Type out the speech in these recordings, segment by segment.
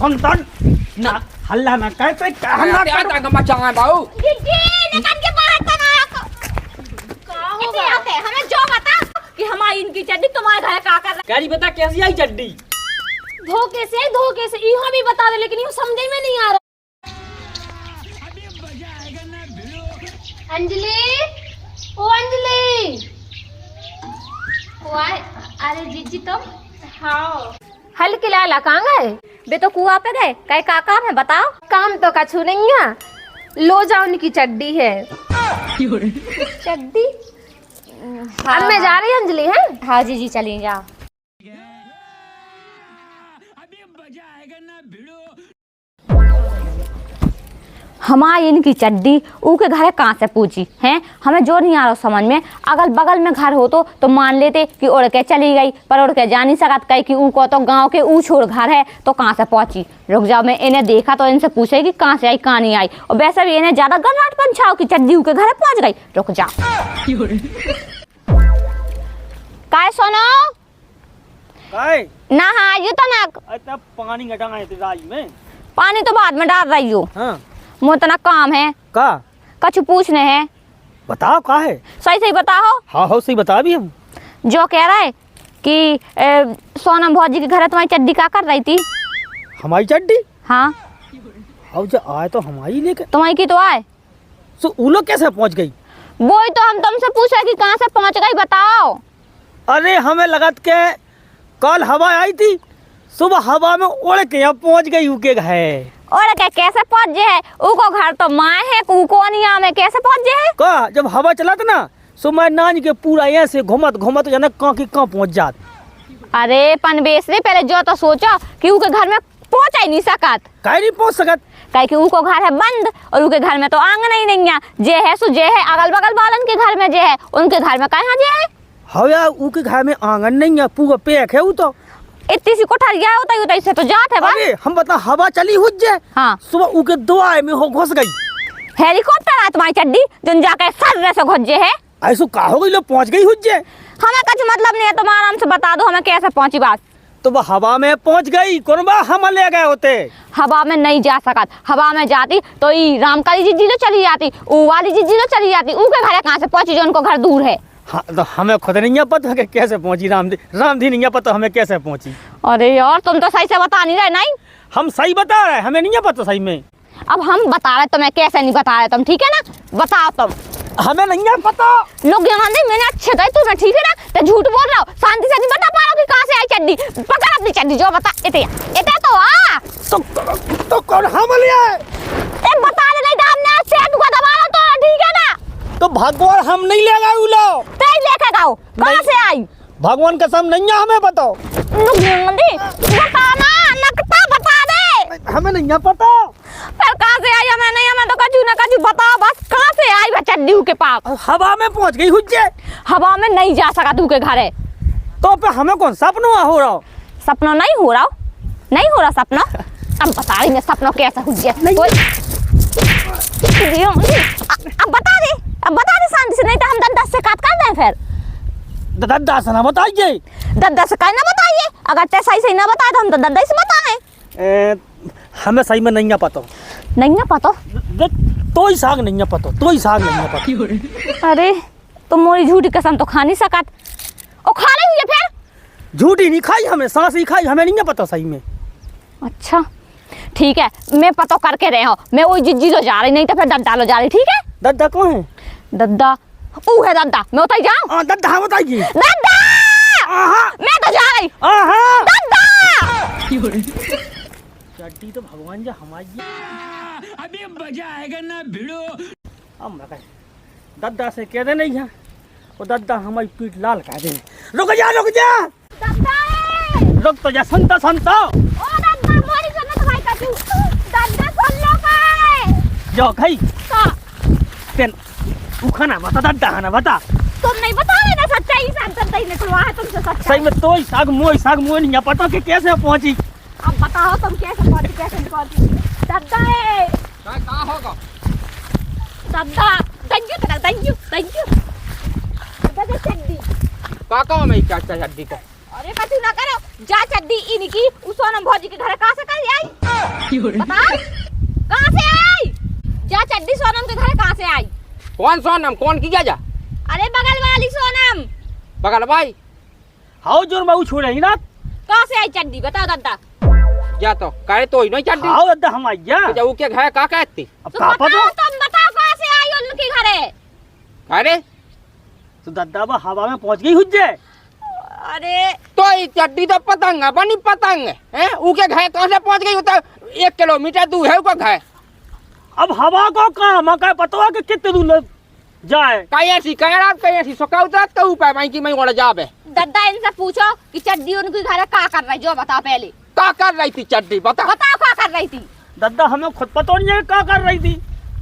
संतन ना हल्ला ना कहते हल्ला क्या गम्मा चांगा बाऊ दीदी निकाल के बाहर तना का होगा हमें जो बता कि हमारी इनकी चड्डी तुम्हारे घर का कर गाड़ी बता कैसी आई चड्डी धोखे से इहो भी बता दे लेकिन ये समझ में नहीं आ रहा। अंजलि ओ अंजलि अरे जीजी तुम हाँ हल किला कहाँ गए? बे तो कुआ पे गए कई का काम है बताओ। काम तो कछु नहीं है, लो जाओ उनकी चड्डी है। चड्डी अब मैं जा रही अंजलि है। हाँ जीजी चलिए जाओ। हमारी इनकी चड्डी ऊ के घर कहाँ से पूछी हैं, हमें जो नहीं आ रहा समझ में। अगल बगल में घर हो तो मान लेते कि उड़ के चली गई, पर उड़ के जा नहीं सकत कहीं कि ऊ को तो गांव के ऊ छोड़ घर है तो कहाँ से पहुंची। रुक जाओ मैं इन्हें देखा तो इनसे पूछे कि कहाँ से आई कहाँ नहीं आई, और वैसे भी इन्हें ज्यादा गन्नाट पंछाओ कि चड्डी ऊ के घर पहुँच गई। रुक जाओ काय सोनो ना हाँ ये तो ना पानी गटाई में पानी तो बाद में डाल रही हूँ। हाँ मोतना काम है का कछु पूछने हैं। बताओ का है सही सही बताओ। हाँ सही बता भी हम जो कह रहा है कि सोनम भौजी के घर है तुम्हारी चड्डी क्या कर रही थी। हमारी चड्डी हाँ अब जो आए तो हमारी लेके तुम्हारी की तो आए तो वो लोग कैसे पहुंच गई। वो ही तो हम तुमसे पूछे कि कहाँ से पहुँच गई बताओ। अरे हमें लगत के कल हवा आई थी, सुबह हवा में उड़ के अब पहुंच गई उके घर। और क्या कैसे पहुँचे है उको घर तो माए है कोनिया में कैसे पहुँचे है का जब हवा चला था ना सो मैं नान के पूरा यहाँ से घुमत घुमत जाना कहाँ की कहाँ पहुंच जात। अरे पनबेस रे पहले जो तो सोचो कि उके घर में पहुँच ही नहीं सकत। कहीं नहीं पहुंच सकत कहीं कि उको घर है बंद और उनके घर में तो आंगन ही नहीं है। जे है सो जे है अगल बगल वालन के घर में जे है उनके घर में कहाँ जे है। हवा उनके घर में आंगन नहीं है, पूरा पैक है वो तो इतनी सी कोठरिया होता है तो जात है। अरे हम बता हवा चली हुई जे हाँ सुबह उनके दुआए में हो घुस गई। हेलीकॉप्टर है तुम्हारी चड्डी जो जाके सर से घुस जे है। ऐसो का हो गई लो पहुंच गई हुई जे। हमें कुछ मतलब नहीं है, तुम आराम से बता दो हमें कैसे पहुंची बात। तो वो हवा में पहुंच गई कौन बा हम ले गए होते। हवा में नहीं जा सकत, हवा में जाती तो ई रामकाली जीजी लो चली जाती, ऊ वाली जीजी लो चली जाती, उनके घर कहाँ से पहुंची जो उनको घर दूर है। हाँ तो हमें खुद नहीं पता कि कैसे पहुंची रामधी नहीं पता हमें कैसे पहुंची। अरे यार तुम तो सही से बता नहीं रहे। नहीं हम सही बता रहे हमें नहीं पता सही में। अब हम बता रहे तुम्हें कैसे नहीं बता रहे तुम, ठीक है ना बताओ तुम। हमें नहीं पता लोग यहाँ नहीं मैंने अच्छे गए तुम्हें, ठीक है ना तो झूठ बोल रहा हो। शांति से नहीं बता पा रहा कि कहाँ से आई चड्डी। पकड़ अपनी चड्डी जो बता इतना तो आ तो कौन हम ले आए बता दे नहीं तो हमने सेठ को दबा लो तो ठीक है ना। तो भगवान हम नहीं ले गए उ लो तेज लेके गाओ कहाँ से आई भगवान कसम नहीं है हमें बताओ। बता ना नकता बता दे हमें नहीं पता फिर कहाँ से आई हमें नहीं, हमें तो कछु ना कछु बताओ बस कहाँ से आई चड्डी के पास। हवा में पहुंच गई हुज्जे हवा में नहीं जा सका तू के घर है तो पे हमें कौन सपना हो रहा। सपना नहीं हो रहा, नहीं हो रहा सपना। अब बता रही मैं सपना कैसा हुज्जे अब बता दे शांति से नहीं तो हम दस से काट कर दें फिर। दद्दा से ना बताइए। दद्दा से कहना बताइए, अगर ते सही ना बताए तो हम तो दद्दा से बताएं। हमें सही में नहीं पता। नहीं पता तो ही साग नहीं पता, तो ही साग नहीं पता। अरे तुम मोरी झूठी कसम तो खा नहीं सकत और खा ले हुई फिर। झूठी नहीं खाई हमें, सांस ही खाई हमें नहीं पता सही में। अच्छा ठीक है मैं पता करके रहे हो, मैं वही जिज्जी लो जा रही नहीं तो फिर दद्दा लो जा रही। ठीक है दद्दा कौन है। दद्दा ऊ है दद्दा, मैं उतर जाऊं। दद्दा हम बताइए। दद्दा मैं तो जा रही दद्दा। चड्डी तो भगवान जी हमारी अभी मजा आएगा ना भिड़ो। अब मैं दद्दा से कह दे नहीं है वो दद्दा हमारी पीठ लाल कह दे। रुक जा रुक तो जा संता संता ओ दद्दा मोरी सुन तो भाई कछु दद्दा सुन लो भाई जो खाई का तेन तू खाना बता दद्दा खाना बता। तुम नहीं बता रहे ना सच्चाई सांता ही निकलवा है तुमसे सच्चाई। सही में तो ही साग मोई नहीं पता कि कैसे पहुंची। अब बताओ तुम कैसे पहुंची कैसे नहीं पहुंची। दद्दा है क्या होगा दद्दा थैंक यू दद्दा चड्डी का काम है क्या चड्डी का। अरे कछु ना करो जा चड्डी इनकी उस सोनम भौजी के घर कहाँ से आई बता कहाँ से आई जा चड्डी सोनम के घर कहाँ से आई कौन सोनम कौन की जा अरे बगल वाली सोनम बगल भाई हाउ जोर बाबू छोड़े ही ना कहाँ से आई चड्डी बताओ दादा जा तो कहे तो ही नहीं चड्डी हाउ दादा हम आई जा जब के घर का कहती अब तो का बताओ पता तुम बताओ कहाँ से आई उनके घरे अरे तो दादा बा हवा में पहुंच गई हुज्जे अरे तो ये चड्डी तो पतंग है बनी पतंग है उके घर कहाँ से पहुंच गई तो 1 किलोमीटर दूर है उसका घर अब हवा को कहाँ मका पता है कि कितने दूर जाए कहीं ऐसी सोका उतरत का ऊपर मैं कि मैं उड़ जाबे दादा इनसे पूछो कि चड्डी उनके घरे क्या कर रही जो बताओ पहले का कर रही थी चड्डी बता बताओ क्या कर रही थी दादा हमें खुद पता नहीं है क्या कर रही थी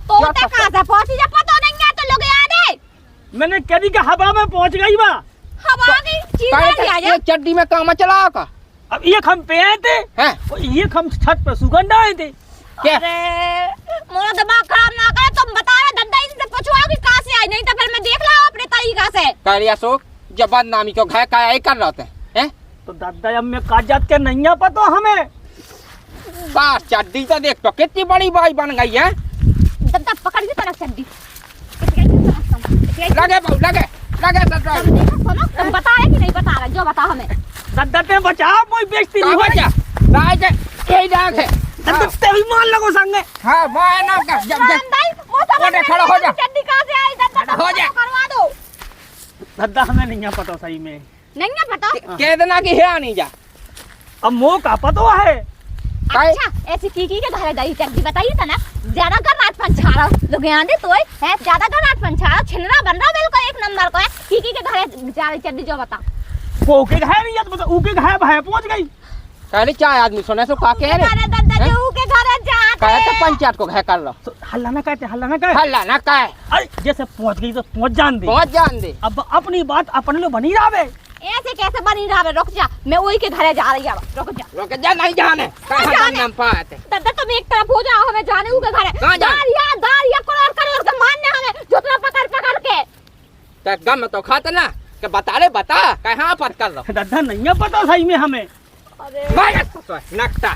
तो उते कहाँ से पहुंची जब पता नहीं है तो लोग याद है मैंने कह दी कि हवा में पहुंच गई बा हवा की चीजें आ ये चड्डी में काम चला का अब एक हम पे आए थे हैं और एक हम छत पर सुगंध आए थे क्या अरे मेरा दिमाग खराब ना करे तुम बता रहे दादा इनसे पूछवाओ कि कहाँ से आई नहीं तो फिर मैं देख लाऊं अपने तरीका से करिया सो जब बदनामी को घर का यही कर रहे थे हैं तो दादा अब मैं काजात के नहीं है पता हमें बस चड्डी तो देख तो कितनी बड़ी बाई बन गई है दादा पकड़ के तरफ चड्डी लगे बहु लगे ससुराल तुम बता रहे कि नहीं बता रहे जो बताओ हमें दादा ते बचाओ कोई बेइज्जती नहीं हो जा राज यही राज है दादा ते भी मान लगो संगे हाँ मैं ना कर जब ओटे खड़ा हो जा चड्डी कहाँ से आई दादा हो जा करवा दो दादा हमें नहीं है पता सही में नहीं है पता केतना की है नहीं जा अब मोह का पता है अच्छा ऐसी की के घर गई चड्डी बताइए था ना ज्यादा कर रात पंछाड़ा लोग यहाँ दे तो है ज्यादा कर रात पंछाड़ा छिनरा बन रहा बिल्कुल एक नंबर को है की के घर जा रही चड्डी जो बता वो के घर नहीं है तो ऊके घर भाई पहुंच गई कहली चाय आदमी सुने सो का कह रहे दादा जो के घर जाते कहे तो पंचायत को घर कर लो तो हल्ला ना कहते हल्ला ना कहे हल्ला ना कहे अरे जैसे पहुंच गई तो पहुंच जान दे पहुंच जान दे अब अपनी बात अपन लोग बनी रहे ऐसे कैसे बनी रहा रुक जा मैं वही के घर जा रही हूँ रुक जा नहीं जाने कहाँ नाम पाते दादा तुम एक तरफ हो जाओ हमें जाने के घर कहाँ जाने? दारिया करोड़ करोड़ के मानने हमें जुतरा पकड़ के तो गम तो खाते ना कि बता रे बता कहाँ पर कर लो दादा नहीं है पता सही में हमें अरे नक्ता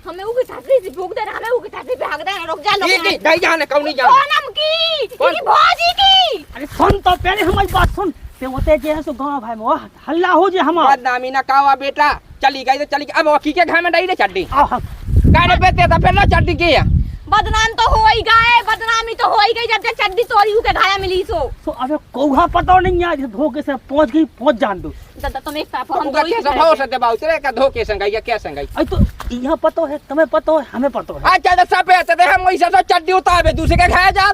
हमें उगी छतरी से भूख देना हमें उगी छतरी पे भाग देना रुक जा लोग नहीं जाने कौन नहीं जाने सोनम की भौजी की अरे सुन तो पहले हमारी बात सुन ते होते जे है सो गांव भाई में हल्ला हो जे हमार बदनामी ना कावा बेटा चली गई तो चली गई अब की के घर में डई रे चड्डी आहा काहे बेटे तो पहले चड्डी की है बदनाम तो हो ही गए बदनामी तो हो ही गई जब से चड्डी तोरी के घाया मिली सो अबे कौहा पता नहीं है जे धोखे से पहुंच गई पहुंच जान दो दादा तुम एक तरफ हम उनका दो ही कैसे भाव से दबाव तेरे का धोखे संग या क्या संग अरे तो यहां पता है तुम्हें पता है हमें पता है अच्छा तो सब है तो हम वही से चड्डी उतारे दूसरे के घर जा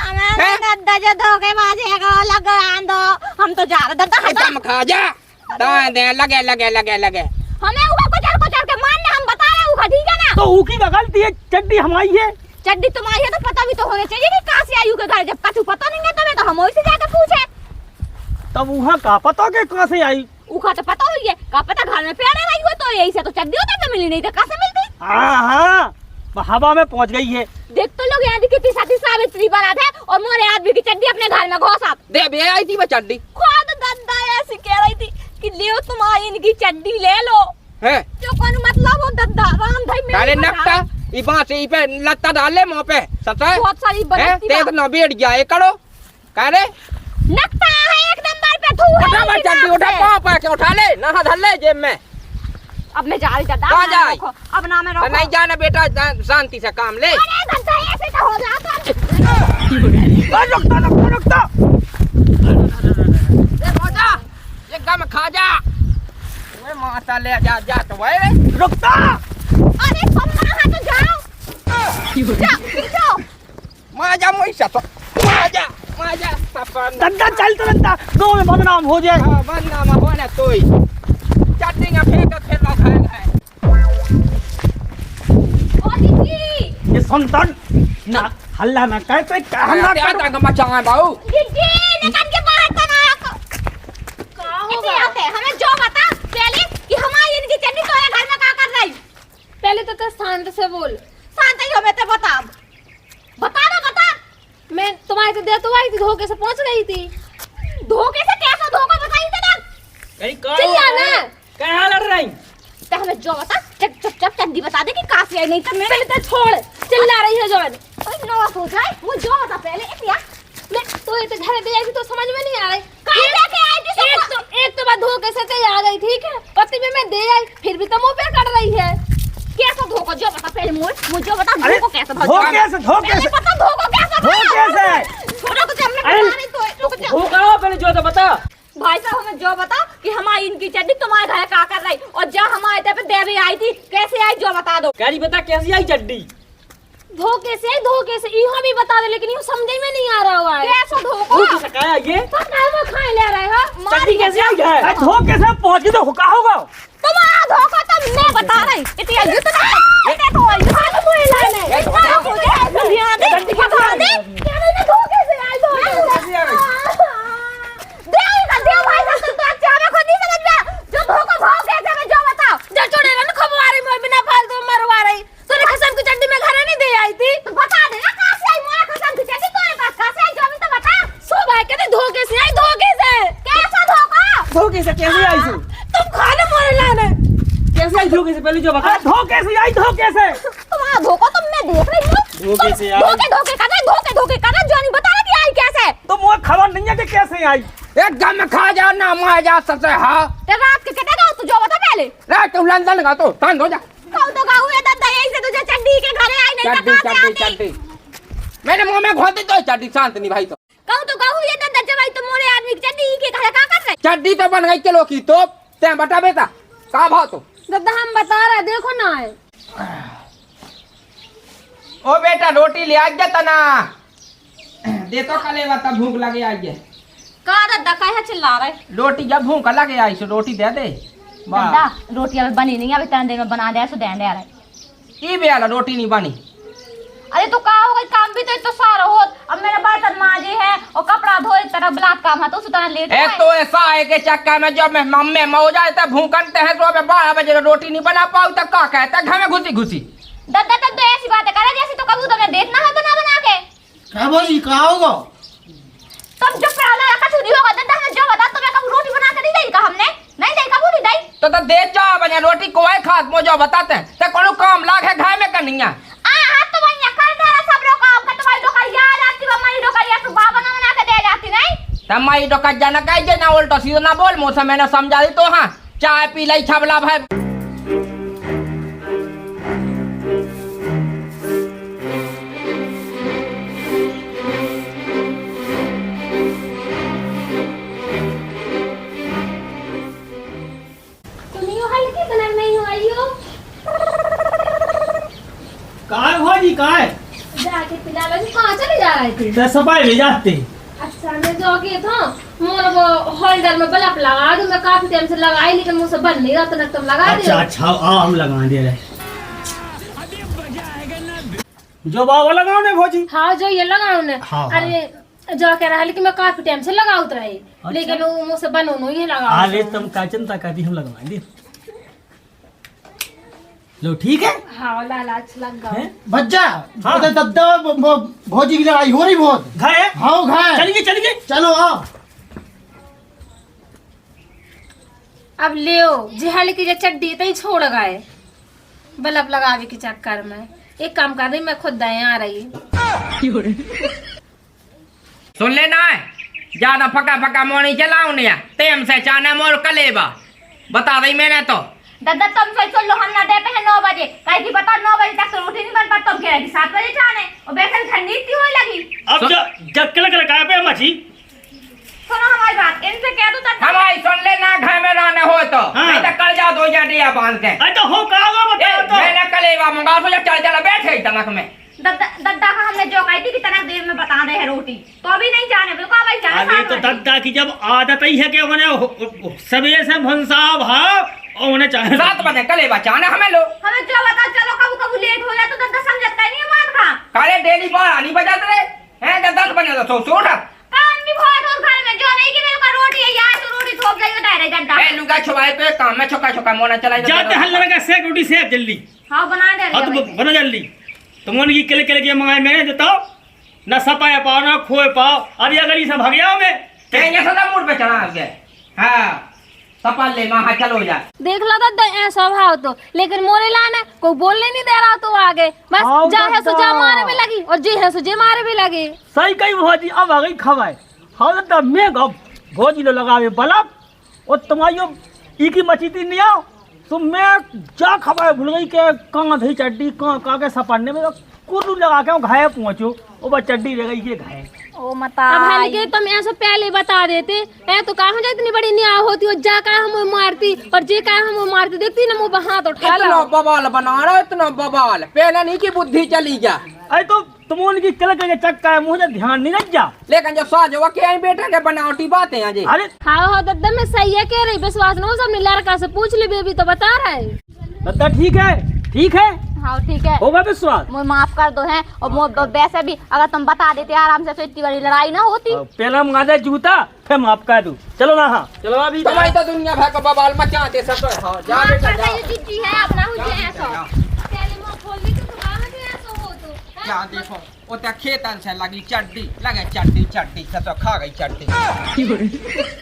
हमें दादा जो धोखेबाजी का लगान दो हम तो जा रहे दादा एकदम खा जा दे लगे हमें उगा कुचल के मानने हम बता रहे उगा ठीक है ना तो उकी का गलती है चड्डी हमारी है चड्डी तुम्हारी है तो पता भी तो होना चाहिए कि कहां से आई के घर जब कछु पता नहीं है तुम्हें तो हम वही से जाकर पूछे तब वहां का पता के कहां से आई उखा तो पता हुई है का पता घर में पेड़े रही हो तो यही से तो चड्डी उधर तो मिली नहीं तो कहां से मिल गई हां हवा में पहुंच गई है देख तो लोग यहाँ कितनी साथी सावित्री बना थे और मोरे आदमी की चड्डी अपने घर में घोसा दे बे आई थी वो चड्डी खुद दादा ऐसे कह रही थी कि ले तुम्हारी इनकी चड्डी ले लो है जो कौन मतलब हो दादा राम भाई मेरे अरे नक्ता ई बात से ई पे लत्ता डाल ले मुंह पे सता बहुत सारी बदती तेज न बैठ गया ये करो कह रे नक्ता है एक नंबर पे तू है उठा चड्डी उठा पापा के उठा ले ना धर ले जेब में अब मैं जा रही दादा कहाँ जाए? अब ना मैं तो नहीं जाना बेटा शांति से काम ले अरे दादा ऐसे तो हो जाता रुकता रोजा एकदम खा जा मैं माता ले जा तो भाई रे रुकता अरे तुम वहां तो जाओ जाओ मां जा मोई सा तो मां जा सपन दंदा चल तो दंदा गांव में बदनाम हो जाए हां बदनाम होने तोई चड्डी का फेंक के खेल खाएगा ओ दीदी ये संतन ना हल्ला ना कहते हल्ला आता का मचाए बाऊ दीदी निकल के बाहर तो ना का होगा आते हमें जो बता पहले कि हमारी इनकी चड्डी तोरे घर में क्या कर रही पहले तो शांत से बोल शांत ही हो मैं तो बता ना बता मैं तुम्हारे से दे तो आई थी धोखे से पहुंच गई थी धोखे से कैसा धोखा बताई तना कहीं चिल्ला ना कहां लड़ रही आई? तो हमें जो बता चुपचाप चड्डी बता दे कि कहाँ से आई, नहीं तो मैं पहले तो छोड़, चिल्ला रही है जौन। नवा हो जाए। वो जो बता पहले इतिया मैं तो ये तो घर दे आई थी तो समझ में नहीं आ रही। कहीं लेके आई थी एक तो बात धोखे से ते आ गई, ठीक है, पति में मैं दे आई, फिर भी तो मुंह पे कर रही है। कैसा धोखा? जो बता पहले मुझे बता अरे धोखा कैसा था? धोखे कैसे पहले पता धोखा कैसा था? धोखे कैसे? छोड़ो तो हमने अरे, पता नहीं तो रुक जा। हो कहा पहले जो तो बता। भाई साहब हमें जो बता कि हमारी इनकी चड्डी तुम्हारे घर का कर रही, और जब हमारे घर पे देवी आई थी कैसे आई जो बता दो। कैरी बता कैसी आई चड्डी? धोखे से इहो भी बता दे, लेकिन ये समझ में नहीं आ रहा हुआ है। कैसा तू धोखा? किसे कहा ये? पता है वो खाए ले रहे हो। चड्डी कैसे आई है? अरे धोखे से पहुंच तो हुका होगा। तुम्हारा धोखा तो मैं बता रही। इतना जितना इतना तो इतना कोई लाने इतना हो जाए दुनिया दे बता दे क्या मैंने धोखे से आई दो दे भाई साहब तुम तो अच्छा में खुद नहीं समझ में जो धोखा भाव कैसे में जो बताओ जो छोड़े ना खबवारी में बिना फालतू मरवा रही। तूने कसम की चड्डी में घर नहीं दे आई थी। तो बता दे ना कहां से आई मोरा कसम की चड्डी तुम्हारे पास कहां से आई जो भी तो बता। सो भाई कहते धोखे से आई, धोखे से। कैसा धोखा? धोखे से कैसे आई तू? तुम खाने मोरे लाने कैसे आई धोखे से पहले जो बता। धोखे से आई धोखे से। तुम्हारा धोखा तो मैं देख रही हूं। धोखे से आई। धोखे कर रहा जो नहीं बता रहा कि आई कैसे। तो मुझे खबर नहीं है कि कैसे आई। एकदम में खा जा ना मार जा सबसे। हाँ ते रात के कहते ना तू जो बता पहले। रात तुम लंदन का तो तंग हो जा। कहू तो कहू ये दादा यही से तुझे चड्डी के घरे आई नहीं तो कहां से आती। चड्डी मैंने मुंह में घोटी तो चड्डी शांत नहीं भाई। तो कहू तो कहू ये दादा जब आई तो मोरे आदमी की चड्डी के घरे का कर रहे। चड्डी तो बन गई किलो की तो ते बता बेटा का भाव तो। दादा हम बता रहे, देखो ना है। ओ बेटा रोटी ले आ जाता ना दे तो कलेवा तब भूख लगे आई है। का दादा काहे चिल्ला रहे? रोटी जब भूख लगे आई सो रोटी दे दे। दादा रोटी अभी बनी नहीं, अभी इतने देर में बना दे सो दे दे रहे। ई बेला रोटी नहीं बनी। अरे तो का होगा काम भी तो इतना सारा हो। अब मेरा बर्तन माजे है और कपड़ा धोए तरह ब्लाक काम है तो उतना लेट एक तो ऐसा है कि चक्का में जब मैं मम्मी मो जाए तब भूखते हैं तो 12 बजे रोटी नहीं बना पाऊ तब का कहता घर में घुसी घुसी। दादा तब तो ऐसी बातें करे जैसे तो कबूतर ने देखना है बना बना के। क्या बोली का होगा? तुम जो पहला रखा छुरी होगा दादा हमें जो बता तुम्हें कब रोटी बना के नहीं देगी का हमने नहीं देगी कबूल नहीं दी। तो दे जा बने रोटी को है खास मुझे बताते हैं तो कोनो काम लाग है घर में करनी है। हां तो वही कर दे सब लोग काम का तुम्हारी डोका याद आती है हमारी डोका या तो बाबा बना के दे जाती नहीं। तमाई डोका जाना कह जे ना उल्टा सीधा ना बोल मुझसे मैंने समझा दी तो हां चाय पी लई छबला भाई। कहाँ भाजी कहाँ है? जाके पिला लो। कहाँ चले जा रहे थे? तो सफाई ले जाते। अच्छा मैं जो के था मोर वो होल्डर में बल्ब लगा दूं, मैं काफी टाइम से लगाई लेकिन मुझसे बन नहीं रहा, तो तुम लगा दे। अच्छा आओ हम लगा दे रहे। जो बाबा लगाओ ने भोजी। हाँ जो ये लगाओ ने। हाँ, अरे जो कह रहा है लेकिन मैं काफी टाइम से लगाउत रही। अच्छा। लेकिन वो मुझसे बनो नो ये लगाओ। अरे तुम का चिंता करती हम लगवाएंगे। लो ठीक है। हाँ लाला अच्छा लग गया। बच्चा हाँ। तो दद्दा भौजी की लड़ाई हो रही बहुत। घाय हाँ घाय चलिए चलो आओ। अब लियो जिहल की जो चड्डी तो ही छोड़ गए बल्ब लगावे के चक्कर में। एक काम कर रही मैं खुद दाएं आ रही। सुन लेना है ज्यादा फका फका मोनी चलाऊ नहीं तेम से चाना मोर कलेबा बता रही मैंने तो। दादा तुम सही सुन लो हम ना दे पे है 9 बजे कहीं की बता 9 बजे तक तो रोटी नहीं बन पाती तुम कह रही 7 बजे जाने और बेसन ठंडी इतनी होने लगी। अब जब कल कहा पे मछी सुनो हमारी बात इनसे कह दो दादा हमारी सुन लेना घर में रहने हो तो नहीं तो कर जा दो जाटिया बांध के। अरे तो हो कहा होगा बताओ तो। मैंने कलेवा मंगा तो जब चल चला बैठे तनक में दादा का हमने जो कही थी कि तनक देर में बता दे है रोटी तो अभी नहीं जाने बिल्कुल भाई जाने। अरे तो दादा की जब आदत ही है कि उन्हें सवेरे से भंसा भाव और उन्हें चाहे 7 बजे कलेवा चाना हमें लो हमें जो बता चलो कभी कभी लेट हो जाए तो दादा समझता नहीं है मान खा काले डेली बार नहीं बजाते रहे हैं जब 10 बजे तो सो उठा कान भी बहुत और घर में जो नहीं कि मेरे को रोटी है यार तो रोटी थोप जाएगी डायरेक्ट दादा ए लुगा छुपाए पे काम में छोका छोका मोना चलाई जाते हल्ला लगा सेक रोटी सेक जल्दी। हाँ बना दे हाँ तो रही बना जल्दी। तुम उनकी किले किले के मंगाए मैंने देता न सपाया पाओ न खोए पाओ। अरे अगर ये सब भाग जाओ मैं कहीं सदा मूड पे चढ़ा गए। हाँ सपल ले वहाँ चलो जा। देख लो दादा ऐ स्वभाव तो, लेकिन मोरे लाने कोई बोलने नहीं दे रहा तो आगे बस आओ जा है सो दादा। जा मारे भी लगी और जी है सो जे मारे भी लगे। सही कही भौजी, अब आ गई खवाए। हाँ दादा मैं गब भौजी लो लगावे बलब और तुम्हारी ई की मचीती नहीं आओ तो मैं जा खवाए भूल गई के कहाँ थी चड्डी कहाँ के सपड़ने में कुर्लू लगा के घाये पहुँचो वो बस चड्डी रह गई ये घाये। ओ मता अब हल्के तुम ऐसा पहले बता देते ऐ तो कहा मुझे इतनी बड़ी न्याय होती और जा का हम मारती और जे का हम मारती देखती ना मुँह हाथ उठा इतना लो। बवाल बना रहा इतना बवाल, पहले नहीं की बुद्धि चली जा। अरे तो तुम उनकी तिलक के चक्का है मुझे ध्यान नहीं लग जा। लेकिन जो साजवा के आई बेटा के बनावटी बातें हैं जी। अरे हाँ हाँ दादा मैं सही है कह रही, विश्वास न हो सबने लड़का से पूछ ली बेबी तो बता रहा है। दादा ठीक है हाँ ठीक है, होगा विश्वास। मुझे माफ कर दो हैं और वैसे भी अगर तुम बता देते आराम से तो इतनी बड़ी लड़ाई ना होती। पहला मंगा जूता फिर माफ कर दूं। चलो ना हाँ चलो अभी तुम्हारी तो दुनिया भर का बवाल मचाते सब। हाँ जा बेटा जा। है अपना हो जाए ऐसा। क्या देखो वो तो खेतन से लगी चड्डी लगे चड्डी चड्डी से तो खा गई चड्डी।